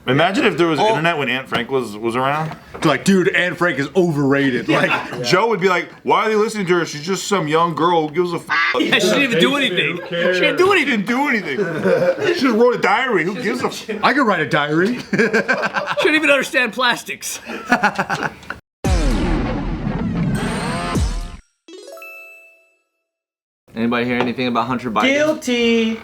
Imagine if there was internet when Anne Frank was around. Like, dude, Anne Frank is overrated. Like, Joe would be like, why are they listening to her? She's just some young girl who gives a Yeah, she didn't even do anything. She didn't do anything. Didn't do anything. She just wrote a diary. Who gives a I could write a diary. She didn't even understand plastics. Anybody hear anything about Hunter Biden? Guilty.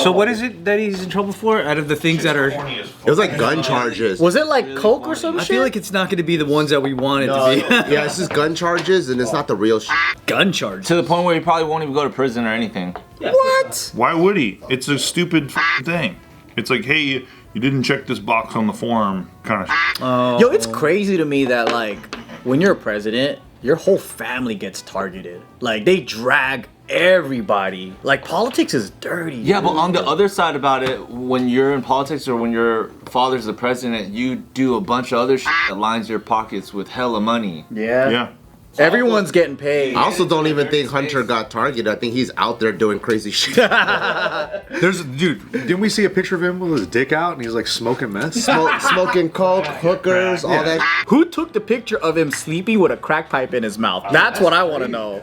So what is it that he's in trouble for? Out of the things that are, It was like gun charges. Was it like coke or some I shit? feel like it's not going to be the ones that we want it to be. Yeah, it's just gun charges, and it's not the real shit. Gun charge. To the point where he probably won't even go to prison or anything. What? Why would he? It's a stupid thing. It's like, hey, you didn't check this box on the form, kind of. Yo, it's crazy to me that like when you're a president, your whole family gets targeted. Like they drag everybody. Like politics is dirty. Yeah, but on the other side about it, when you're in politics or when your father's the president, you do a bunch of other shit that lines your pockets with hella money. Yeah. Yeah. Everyone's getting paid. I also don't even think Hunter got targeted. I think he's out there doing crazy shit. Dude, didn't we see a picture of him with his dick out and he's like smoking meth? Smoking coke, hookers, all that. Who took the picture of him sleeping with a crack pipe in his mouth? That's what I want to know.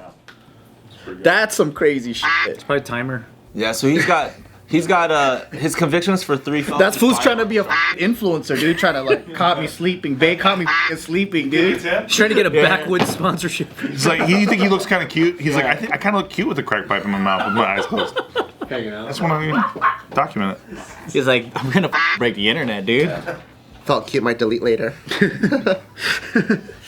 That's some crazy shit. Probably timer. Yeah, so he's got his convictions for 3 felonies. That's who's trying to be a influencer, dude. Trying to like caught me sleeping. They caught me sleeping, dude. He's trying to get a backwoods sponsorship. He's like, you think he looks kind of cute? He's like, I think I kind of look cute with a crack pipe in my mouth with my eyes closed. Hanging out. That's when I document it. He's like, I'm gonna break the internet, dude. Felt cute, might delete later.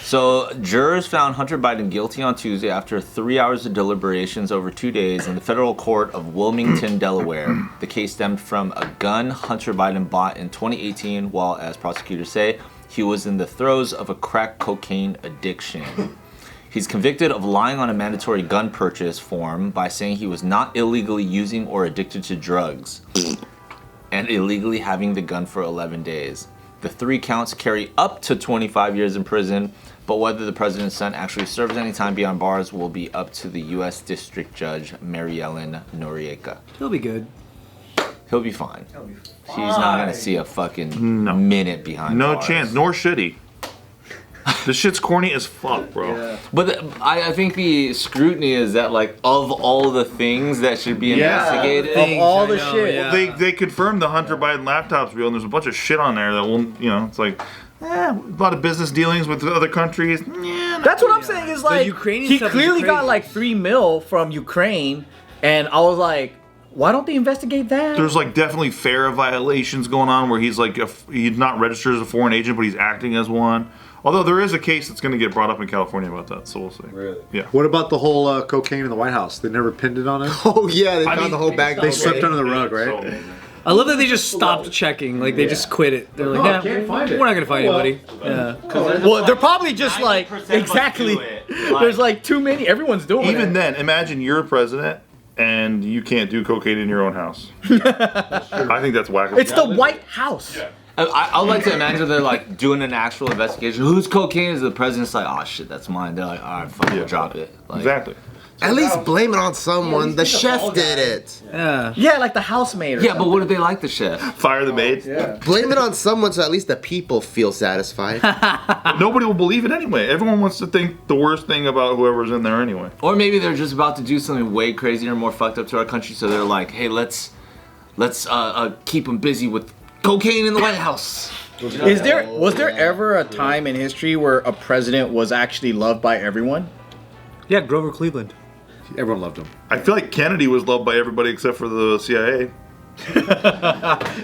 So jurors found Hunter Biden guilty on Tuesday after 3 hours of deliberations over 2 days in the federal court of Wilmington, Delaware. The case stemmed from a gun Hunter Biden bought in 2018 while, as prosecutors say, he was in the throes of a crack cocaine addiction. He's convicted of lying on a mandatory gun purchase form by saying he was not illegally using or addicted to drugs and illegally having the gun for 11 days. The 3 counts carry up to 25 years in prison, but whether the president's son actually serves any time beyond bars will be up to the U.S. District Judge Mary Ellen Noriega. He'll be good. He'll be fine. He's not gonna see a fucking minute behind No bars. chance, nor should he. This shit's corny as fuck, bro. Yeah. But I think the scrutiny is that, like, of all the things that should be investigated, Of all the I know, shit. yeah. They confirmed the Hunter Biden laptops real, and there's a bunch of shit on there that will, it's like, a lot of business dealings with other countries. That's what I'm saying. Is like Ukrainian he stuff is clearly got crazy. like $3 million from Ukraine, and I was like, why don't they investigate that? There's like definitely FARA violations going on where he's like he's not registered as a foreign agent, but he's acting as one. Although there is a case that's going to get brought up in California about that, so we'll see. Really? Yeah. What about the whole cocaine in the White House? They never pinned it on it? Oh yeah, they found the whole bag. They slipped under the rug, right? I love that they just stopped checking. Like they just quit it. They're like, can't find it. we're not gonna find anybody. Yeah. Well, they're probably just like exactly. There's like too many. Everyone's doing it. Even then, imagine you're president and you can't do cocaine in your own house. I think that's whack. It's the White House. I'd like to imagine they're like doing an actual investigation. Whose cocaine is the president's like, oh shit, that's mine. They're like, all right, fuck, we'll drop it. Like, Exactly. At least blame it on someone. The chef did it. Yeah. Yeah, like the housemaid. Or Yeah, but what if they like the chef? Fire the maid. Blame it on someone so at least the people feel satisfied. Nobody will believe it anyway. Everyone wants to think the worst thing about whoever's in there anyway. Or maybe they're just about to do something way crazier, more fucked up to our country, so they're like, hey, let's keep them busy with cocaine in the White House. was there ever a time in history where a president was actually loved by everyone? Yeah, Grover Cleveland. Everyone loved him. I feel like Kennedy was loved by everybody except for the CIA.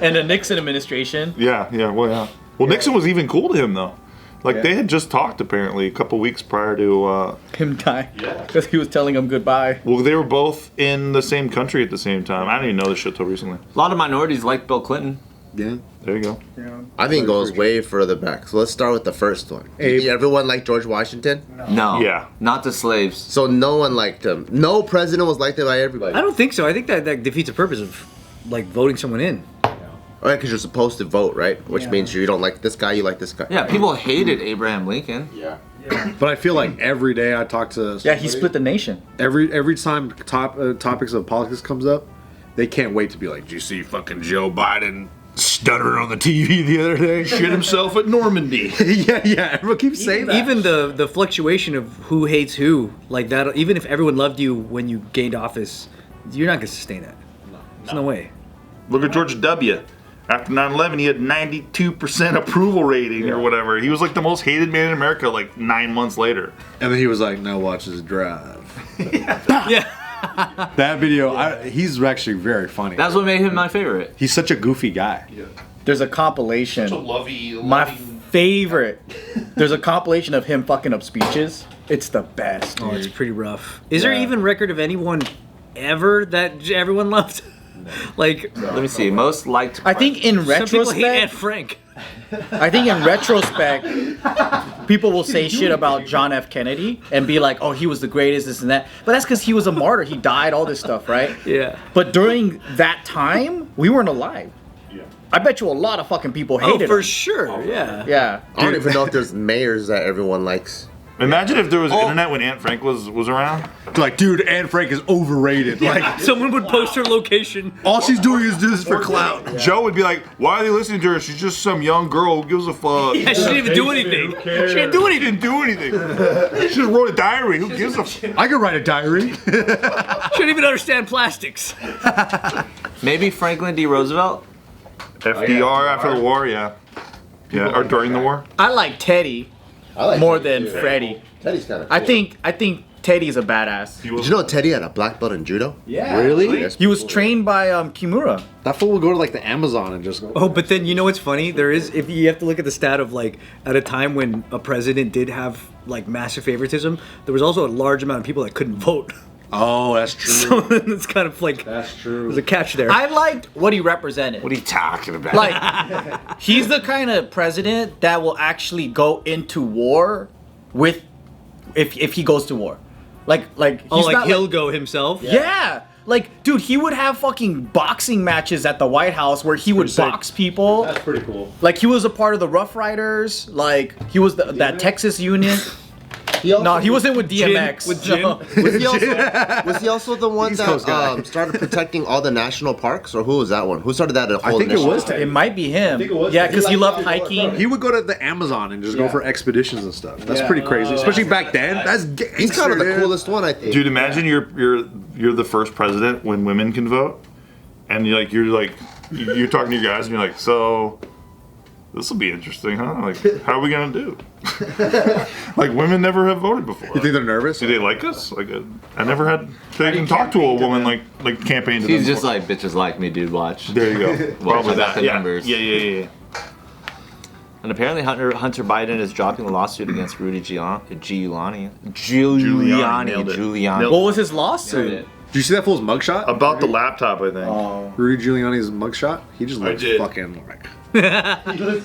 And the Nixon administration. Yeah. Well, Nixon was even cool to him though. Like they had just talked apparently a couple weeks prior to. Him die. Because he was telling him goodbye. Well, they were both in the same country at the same time. I didn't even know this shit till recently. A lot of minorities like Bill Clinton. Yeah. There you go. I think it goes way further back. So let's start with the first one. Abe. Did everyone like George Washington? No. Yeah. Not the slaves. So no one liked him. No president was liked by everybody. I don't think so. I think that defeats the purpose of like voting someone in. Right, because you're supposed to vote, right? Which means you don't like this guy, you like this guy. Yeah, people hated Abraham Lincoln. But I feel like every day I talk to Yeah, he split the nation. every time topics of politics comes up, they can't wait to be like, "Do you see fucking Joe Biden stuttering on the TV the other day. Shit himself at Normandy. yeah. Everyone keeps saying that. Even the fluctuation of who hates who, like that. Even if everyone loved you when you gained office, you're not gonna sustain that. There's no way. Look at George W. After 9/11, he had 92% approval rating or whatever. He was like the most hated man in America like 9 months later. And then he was like, "Now watch this drive." Yeah. That video, he's actually very funny. That's what made him my favorite. He's such a goofy guy. There's a compilation. lovey. My favorite. There's a compilation of him fucking up speeches. It's the best. Oh, Dude. it's pretty rough. Is there Yeah. even record of anyone ever that everyone loved? Like, Let me see. Most liked. I think in some people hate Aunt retrospect, Frank. I think in retrospect, people will say shit about John F. Kennedy and be like, "Oh, he was the greatest, this and that." But that's because he was a martyr. He died, all this stuff, right? Yeah. But during that time, we weren't alive. I bet you a lot of fucking people Oh, hated for him. sure. Yeah. Yeah. I don't even know if there's mayors that everyone likes. Imagine if there was internet when Aunt Frank was around. Like, dude, Anne Frank is overrated. Like, Someone would post her location. all she's doing is do this for clout. Joe would be like, "Why are they listening to her? She's just some young girl who gives a fuck." Yeah, she didn't even do anything. She didn't do She anything. didn't do anything. She just wrote a diary. Who gives a fuck? I could write a diary. She didn't even understand plastics. Maybe Franklin D. Roosevelt. FDR after the war, yeah. Yeah, or during the war. I like Teddy I like more Teddy, than too. Freddie. Teddy's kind of. I think Teddy's a badass. Did you know Teddy had a black belt in judo? Yeah. Really? He was trained by Kimura. That fool will go to like the Amazon and just go. Oh, but then you know what's funny? There is, if you have to look at the stat of like at a time when a president did have like massive favoritism, there was also a large amount of people that couldn't vote. Oh, that's true. So it's kind of like That's true. there's a catch there. I liked what he represented. What are you talking about? Like, he's the kind of president that will actually go into war with, if he goes to war. Like he's oh, like not he'll go himself. Yeah. Like, dude, he would have fucking boxing matches at the White House where he would box people. That's pretty cool. Like, he was a part of the Rough Riders. Like, he was that Texas Union. No, he wasn't with DMX. with Jim. No. Was he also the one East Coast guy. that started protecting all the national parks, or who was that one? Who started that whole I think it initiative? was Teddy. It might be him. think it was Yeah, him. because he He loved hiking. He would go to the Amazon and just go for expeditions and stuff. That's pretty crazy, especially back then. That's gangster, He's kind of the dude. coolest one, I think. Dude, imagine you're the first president when women can vote, and you're talking to your guys and you're like, so this will be interesting, huh? Like, how are we gonna do? Like, women never have voted before. You think they're nervous? Do they like us? Like, I never had to even talk to a woman like campaign to them. He's just before. like bitches like me, dude. Watch. There you go. Well, Probably I got that. the Yeah. numbers. Yeah. And apparently Hunter Biden is dropping a lawsuit against Rudy Giuliani. Nailed it. Giuliani. What was his lawsuit? Did you see that fool's mugshot? About the laptop, I think. Oh. Rudy Giuliani's mugshot? He just looks did. fucking like.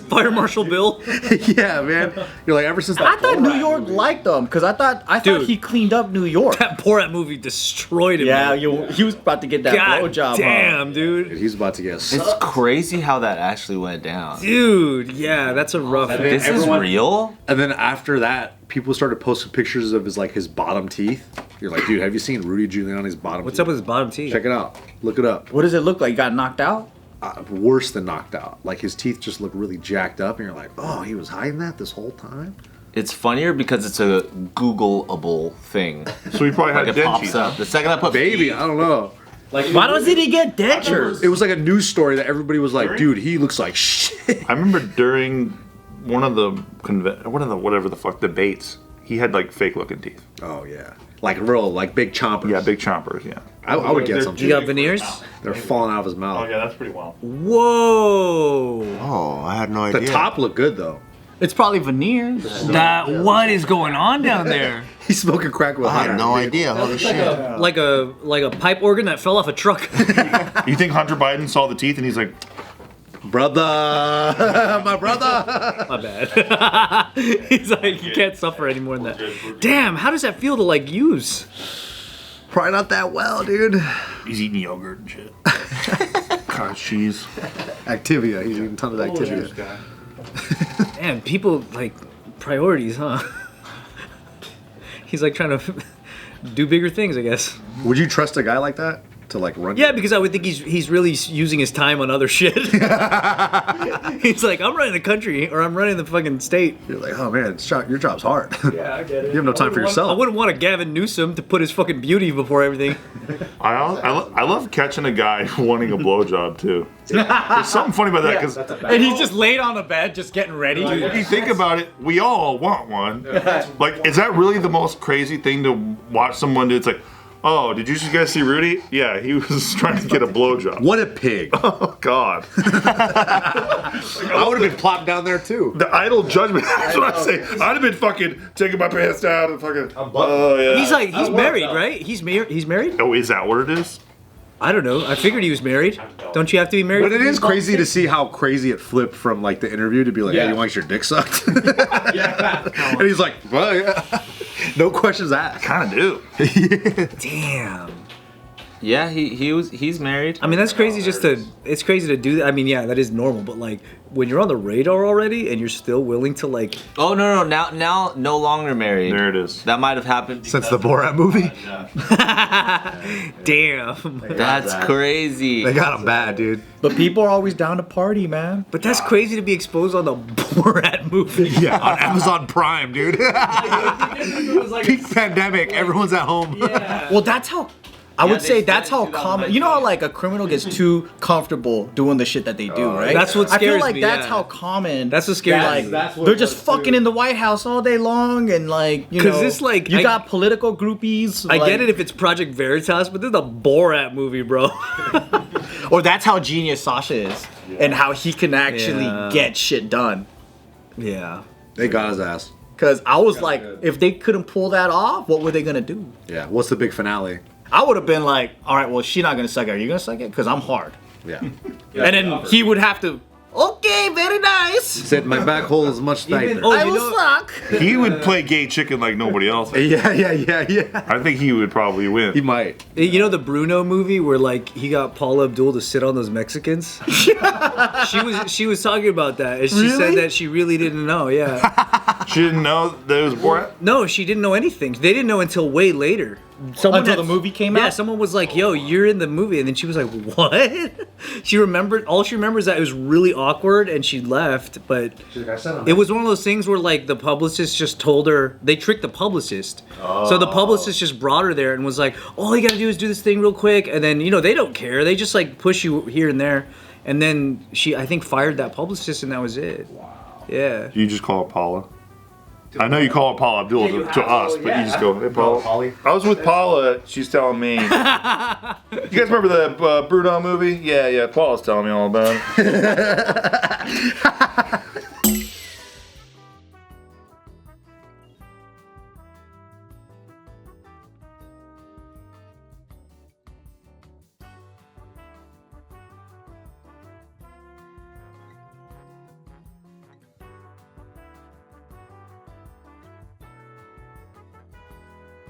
Fire Marshal Bill. Yeah, man. You're like, ever since that. I thought New York liked him because I thought Dude. he cleaned up New York. That Borat movie destroyed him. Yeah, man. he was about to get that God blowjob. damn, dude. He's about to get It's crazy how that actually went down. Dude, yeah, that's a rough. This everyone- is real? And then after that, people started posting pictures of his bottom teeth. You're like, dude, have you seen Rudy Giuliani's bottom What's teeth? up with his bottom teeth? Check it out. Look it up. What does it look like? He got knocked out? Worse than knocked out. Like, his teeth just look really jacked up, and you're like, oh, he was hiding that this whole time? It's funnier because it's a Googleable thing. So he probably Like had it pops dentures. up. The second I put Baby, I don't know. Why doesn't he get dentures? It was like a news story that everybody was like, dude, he looks like shit. I remember during one of the whatever the fuck debates, he had like fake looking teeth. Oh, yeah. Like real, like big chompers. Yeah, big chompers. Yeah. I would get some. You got veneers? They're falling out of his mouth. yeah, that's pretty wild. Whoa. Oh, I had no The idea. top look good, though. It's probably veneers. What is going on down there? He's smoking crack with I had no idea. Holy shit. like a pipe organ that fell off a truck. You think Hunter Biden saw the teeth and he's like, Brother! My brother! My bad. He's like, you can't suffer any more than that. Damn, how does that feel to like use? Probably not that well, dude. he's eating yogurt and shit. Cottage cheese. Activia. He's eating tons of Activia. Man, people like priorities, huh? He's like trying to do bigger things, I guess. Would you trust a guy like that to like run. Yeah, because I would think he's really using his time on other shit. He's like, I'm running the country, or I'm running the fucking state. You're like, oh man, your job's hard. Yeah, I get it. You have no time for I yourself. wouldn't want a Gavin Newsom to put his fucking beauty before everything. I love catching a guy wanting a blowjob too. There's something funny about that because And he's just laid on the bed, just getting ready. if you think about it, we all want one. Like, is that really the most crazy thing to watch someone do? It's like, oh, did you guys see Rudy? Yeah, he was trying to get a blowjob. What a pig! Oh God! I would have been plopped down there too. The idle judgment. That's what I say. I'd have been fucking taking my pants down and fucking. Oh yeah. He's married, right? He's married? Oh, is that what it is? I don't know. I figured he was married. Don't you have to be married? But it is crazy to see how crazy it flipped from like the interview to be like, hey, you want your dick sucked? And he's like, well, yeah. No questions asked. Kind of do. Damn. Yeah, he's married. I mean, that's crazy. It's crazy to do that. I mean, yeah, that is normal. But like, when you're on the radar already and you're still willing to like, Oh no, now no longer married. There it is. That might have happened Since the Borat movie, damn. That's crazy. they got him bad, dude. But people are always down to party, man. But that's crazy to be exposed on the Borat movie. Yeah, on Amazon Prime, dude. Peak pandemic, everyone's at home. Well, that's how. I would they say said that's how in common. You know how like a criminal gets too comfortable doing the shit that they do, right? That's what I feel scares like me, that's yeah. how common. That's what scares like, me. That's what they're it just was, fucking too. in the White House all day long, and like you 'Cause know, it's like- you I- got political groupies. I like- get it if it's Project Veritas, but this is a Borat movie, bro. Or that's how genius Sasha is, and how he can actually Yeah. get shit done. Yeah. They got his ass. Cause I was like, if they couldn't pull that off, what were they gonna do? Yeah. What's the big finale? I would have been like, all right, well, she's not gonna suck it. Are you gonna suck it? Cause I'm hard. Yeah. And then he would have to. Okay, very nice. Said my back hole is much tighter. oh, I you will know- suck. He would play gay chicken like nobody else. Yeah. I think he would probably win. He might. You know the Bruno movie where like he got Paula Abdul to sit on those Mexicans? she was talking about that and she said that she really didn't know, yeah. She didn't know that it was Borat. No, she didn't know anything. They didn't know until way later. Someone Until the movie came Yeah, out? someone was like, yo, you're in the movie. And then she was like, what? All she remembers that it was really awkward and she left. But it was one of those things where like the publicist just told her, they tricked the publicist. So the publicist just brought her there and was like, all you gotta do is do this thing real quick. And then, they don't care. They just like push you here and there. And then she, I think, fired that publicist and that was it. Wow. Yeah. You just call it Paula. I know you call it Paula Abdul to us, but you just go, hey, Paula. I was with Paula. She's telling me. You guys remember the Bruno movie? Yeah. Paula's telling me all about it.